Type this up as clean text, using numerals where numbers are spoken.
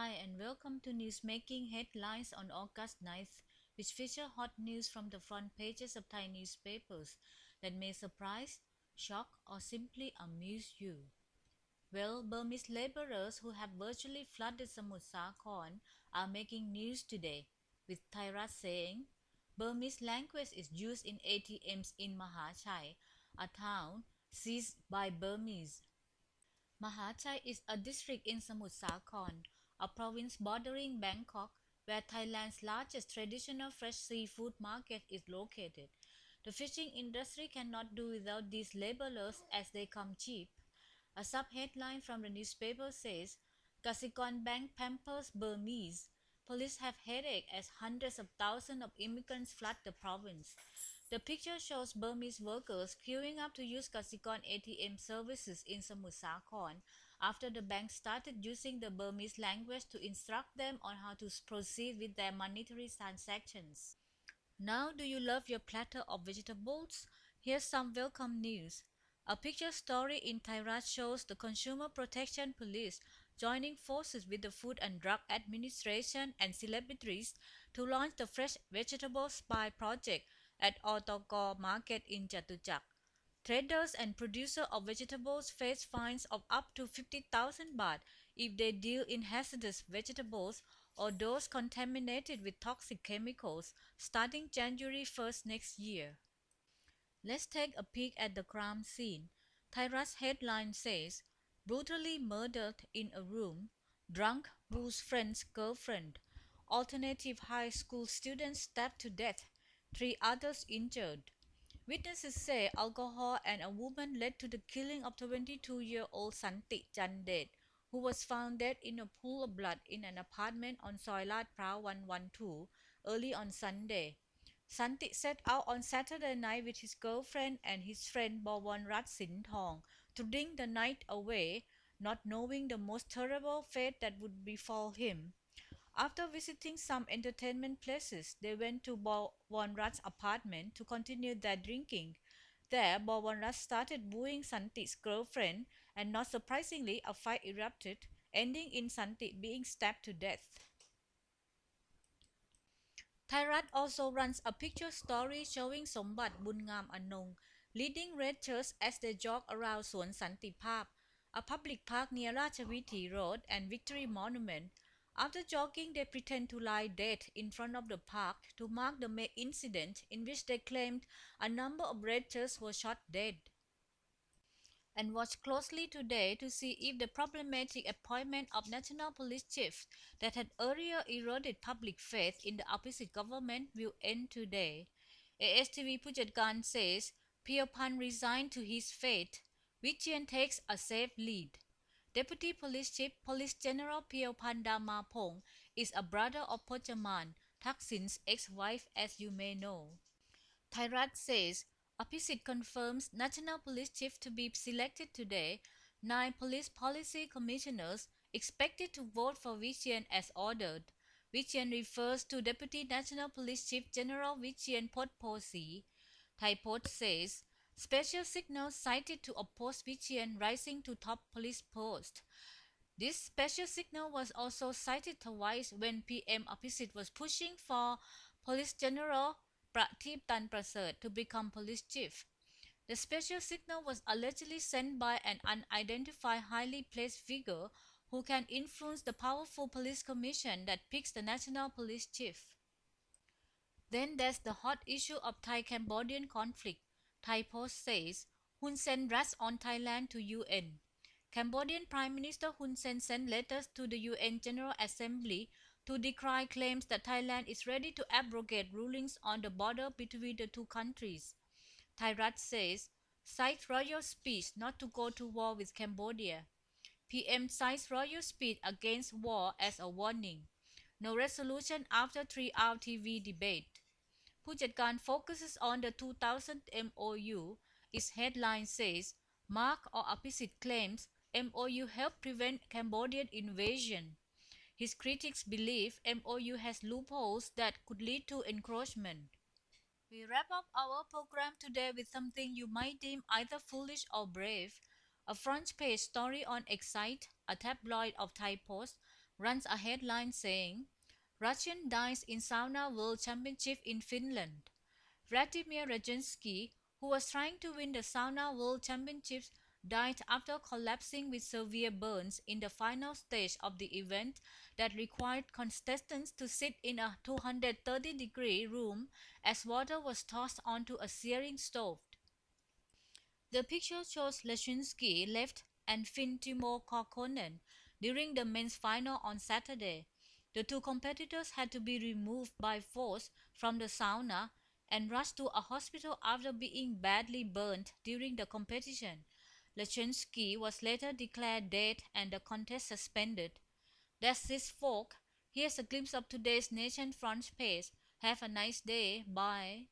Hi and welcome to Newsmaking Headlines on August 9th, which feature hot news from the front pages of Thai newspapers that may surprise, shock, or simply amuse you. Well, Burmese laborers who have virtually flooded Samut Sakhon are making news today, with Thairat saying Burmese language is used in ATMs in Mahachai, a town seized by Burmese. Mahachai is a district in Samut Sakhon, a province bordering Bangkok, where Thailand's largest traditional fresh seafood market is located. The fishing industry cannot do without these laborers as they come cheap. A sub-headline from the newspaper says, Kasikorn Bank pampers Burmese. Police have headache as hundreds of thousands of immigrants flood the province. The picture shows Burmese workers queuing up to use Kasikorn ATM services in Samut Sakhon after the bank started using the Burmese language to instruct them on how to proceed with their monetary transactions. Now, do you love your platter of vegetables? Here's some welcome news. A picture story in Thairat shows the Consumer Protection Police joining forces with the Food and Drug Administration and celebrities to launch the Fresh Vegetable Spy project at Otokor Market in Chatuchak. Traders and producers of vegetables face fines of up to 50,000 baht if they deal in hazardous vegetables or those contaminated with toxic chemicals starting January 1st next year. Let's take a peek at the crime scene. Thairat's headline says, brutally murdered in a room, drunk woos friend's girlfriend. Alternative high school students stabbed to death, three others injured. Witnesses say alcohol and a woman led to the killing of 22-year-old Santi Chandet, who was found dead in a pool of blood in an apartment on Soi Lat Prav 112 early on Sunday. Santi set out on Saturday night with his girlfriend and his friend Bawonrat Sintong to drink the night away, not knowing the most terrible fate that would befall him. After visiting some entertainment places, they went to Bawonrat's apartment to continue their drinking. There, Bawonrat started wooing Santi's girlfriend, and not surprisingly, a fight erupted, ending in Santi being stabbed to death. Thairat also runs a picture story showing Sombat Bungam Anong leading red shirts as they jog around Suan Santipap, a public park near Ratchavithi Road and Victory Monument. After jogging, they pretend to lie dead in front of the park to mark the incident in which they claimed a number of red shirts were shot dead. And watch closely today to see if the problematic appointment of National Police Chief that had earlier eroded public faith in the opposite government will end today. ASTV Pujatkan says Piyopan resigned to his fate. Vichian takes a safe lead. Deputy Police Chief Police General Piyopan Damapong is a brother of Pochaman, Thaksin's ex-wife, as you may know. Thairat says Apisit confirms National Police Chief to be selected today. 9 police policy commissioners expected to vote for Vichian as ordered. Vichian refers to Deputy National Police Chief General Vichian Potposi. Thai Post says special signals cited to oppose Vichian rising to top police post. This special signal was also cited twice when PM Apisit was pushing for Police General Pratip Tan Prasert to become police chief. The special signal was allegedly sent by an unidentified highly placed figure who can influence the powerful police commission that picks the national police chief. Then there's the hot issue of Thai-Cambodian conflict. Thai Post says Hun Sen rats on Thailand to UN. Cambodian Prime Minister Hun Sen sent letters to the UN General Assembly to decry claims that Thailand is ready to abrogate rulings on the border between the two countries. Thairat says, cite royal speech not to go to war with Cambodia. PM cites royal speech against war as a warning. No resolution after 3-hour TV debate. Pujatkan focuses on the 2000 MOU. Its headline says, Mark or Apisit claims MOU helped prevent Cambodian invasion. His critics believe MOU has loopholes that could lead to encroachment. We wrap up our program today with something you might deem either foolish or brave. A front page story on Excite, a tabloid of Thai Post, runs a headline saying, Russian dies in sauna world championship in Finland. Vladimir Rajinsky, who was trying to win the sauna world championships, died after collapsing with severe burns in the final stage of the event that required contestants to sit in a 230-degree room as water was tossed onto a searing stove. The picture shows Leshinsky left and Finn Timo Kokkonen during the men's final on Saturday. The two competitors had to be removed by force from the sauna and rushed to a hospital after being badly burnt during the competition. Leshinsky was later declared dead and the contest suspended. That's this, folk. Here's a glimpse of today's Nation front page. Have a nice day. Bye.